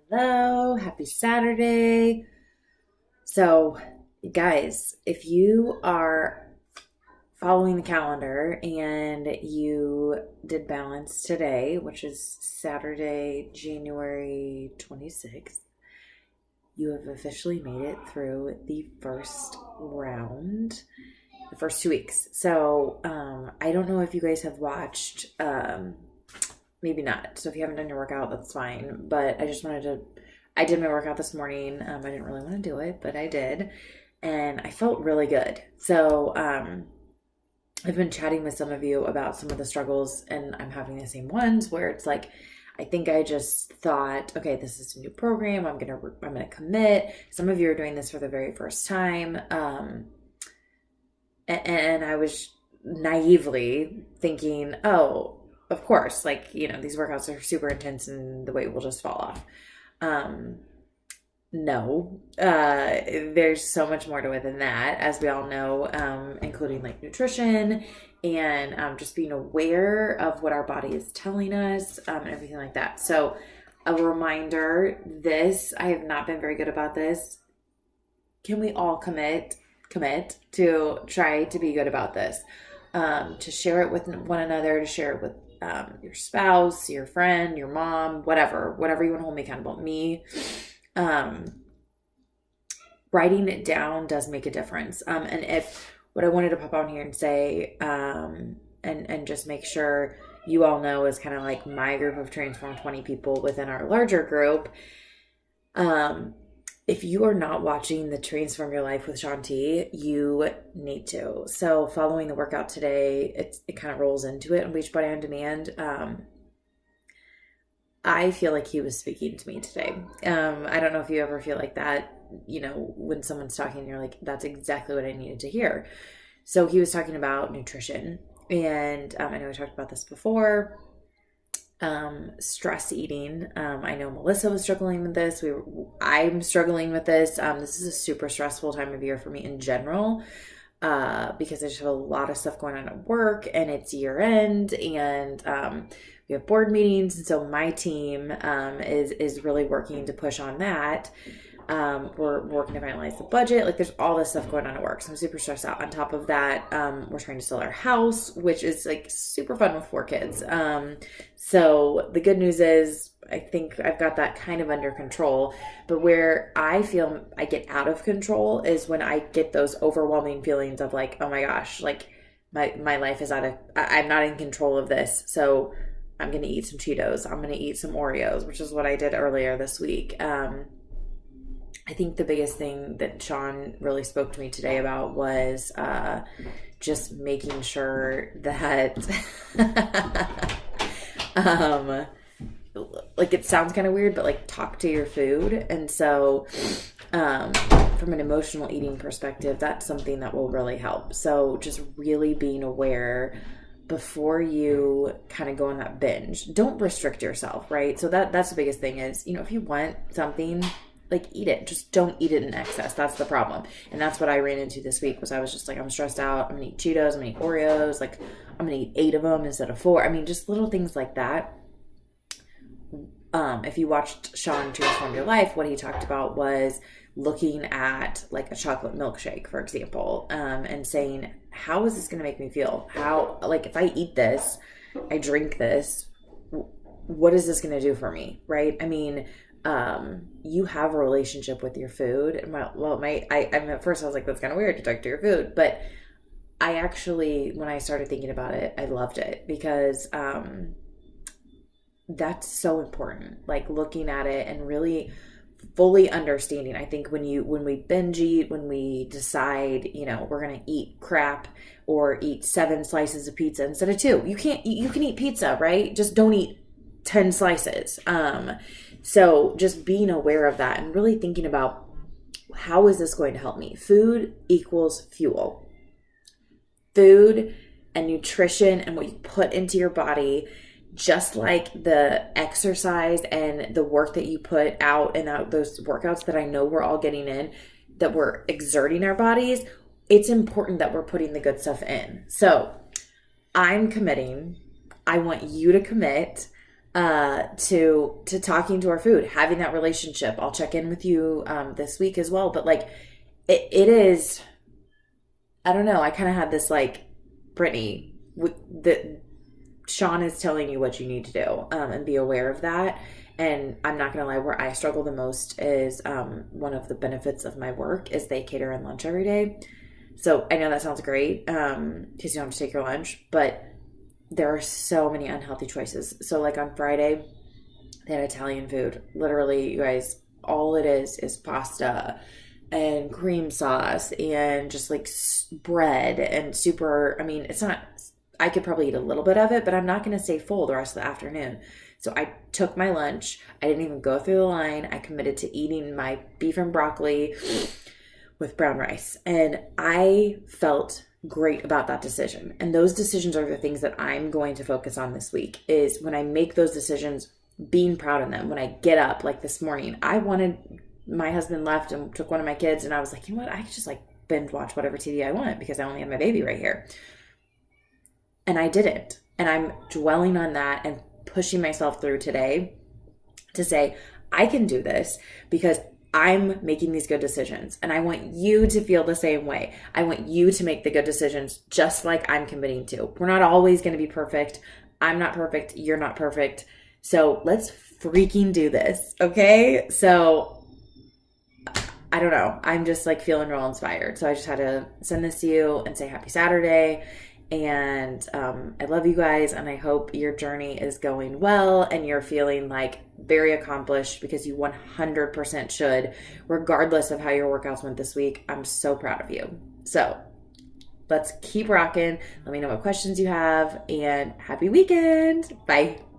Hello, happy Saturday. So, guys, if you are following the calendar and you did balance today, which is Saturday, January 26th, you have officially made it through the first round, the first 2 weeks. So, I don't know if you guys have watched, maybe not. So, if you haven't done your workout, that's fine. But I did my workout this morning. I didn't really want to do it, but I did. And I felt really good. So, I've been chatting with some of you about some of the struggles, and I'm having the same ones where it's like, I think I just thought, okay, this is a new program. I'm gonna commit. Some of you are doing this for the very first time, and I was naively thinking, oh, of course, like these workouts are super intense, and the weight will just fall off. Um, no, there's so much more to it than that, as we all know, including like nutrition and just being aware of what our body is telling us, and everything like that. So, a reminder: I have not been very good about this. Can we all commit to try to be good about this? To share it with one another, to share it with your spouse, your friend, your mom, whatever you want to hold me accountable. Me. um, Writing it down does make a difference. And if what I wanted to pop on here and say, and just make sure you all know is kind of like my group of Transform 20 people within our larger group. If you are not watching the Transform Your Life with Shanti, you need to. So following the workout today, it kind of rolls into it on Beachbody On Demand. I feel like he was speaking to me today. I don't know if you ever feel like that, when someone's talking, you're like, that's exactly what I needed to hear. So he was talking about nutrition. And I know I talked about this before. Stress eating. I know Melissa was struggling with this. I'm struggling with this. This is a super stressful time of year for me in general. Because I just have a lot of stuff going on at work, and it's year end, and we have board meetings, and so my team is really working to push on that. We're working to finalize the budget. Like, there's all this stuff going on at work, so I'm super stressed out. On top of that, we're trying to sell our house, which is like super fun with 4 kids. So the good news is, I think I've got that kind of under control. But where I feel I get out of control is when I get those overwhelming feelings of like, oh my gosh, like my life is I'm not in control of this. So I'm going to eat some Cheetos. I'm going to eat some Oreos, which is what I did earlier this week. I think the biggest thing that Sean really spoke to me today about was just making sure that like, it sounds kind of weird, but like, talk to your food. And so from an emotional eating perspective, that's something that will really help. So just really being aware before you kind of go on that binge. Don't restrict yourself, right? So that's the biggest thing is, if you want something, like, eat it. Just don't eat it in excess. That's the problem. And that's what I ran into this week. Was I was just like, I'm stressed out. I'm gonna eat Cheetos. I'm gonna eat Oreos. Like, I'm gonna eat 8 of them instead of 4. I mean, just little things like that. If you watched Sean Transform Your Life, what he talked about was looking at like a chocolate milkshake, for example, and saying, how is this going to make me feel? How, like, if I eat this, I drink this, what is this going to do for me? Right? I mean, you have a relationship with your food. I mean, at first I was like, that's kind of weird to talk to your food, but I actually, when I started thinking about it, I loved it because, that's so important. Like, looking at it and really fully understanding. I think when we binge eat, when we decide, we're going to eat crap or eat 7 slices of pizza instead of 2, you can eat pizza, right? Just don't eat 10 slices. So just being aware of that and really thinking about, how is this going to help me? Food equals fuel. Food and nutrition and what you put into your body, just like the exercise and the work that you put out and out, those workouts that I know we're all getting in, that we're exerting our bodies, it's important that we're putting the good stuff in. So I'm committing. I want you to commit. to talking to our food, having that relationship. I'll check in with you this week as well. But like it is, I don't know. I kind of had this like, Brittany, that Sean is telling you what you need to do, and be aware of that. And I'm not gonna lie, where I struggle the most is one of the benefits of my work is they cater in lunch every day. So I know that sounds great, because you don't have to take your lunch, but there are so many unhealthy choices. So like on Friday, they had Italian food. Literally, you guys, all it is pasta and cream sauce and just like bread and super. I mean, it's not, I could probably eat a little bit of it, but I'm not going to stay full the rest of the afternoon. So I took my lunch. I didn't even go through the line. I committed to eating my beef and broccoli with brown rice. And I felt great about that decision. And those decisions are the things that I'm going to focus on this week, is when I make those decisions, being proud of them. When I get up, like this morning, my husband left and took one of my kids, and I was like, you know what? I could just like binge watch whatever TV I want because I only have my baby right here. And I didn't. And I'm dwelling on that and pushing myself through today to say, I can do this because I'm making these good decisions. And I want you to feel the same way. I want you to make the good decisions just like I'm committing to. We're not always going to be perfect. I'm not perfect. You're not perfect. So let's freaking do this. Okay. So I don't know. I'm just like feeling real inspired. So I just had to send this to you and say happy Saturday. And I love you guys, and I hope your journey is going well and you're feeling like very accomplished, because you 100% should, regardless of how your workouts went this week. I'm so proud of you. So let's keep rocking. Let me know what questions you have, and happy weekend. Bye.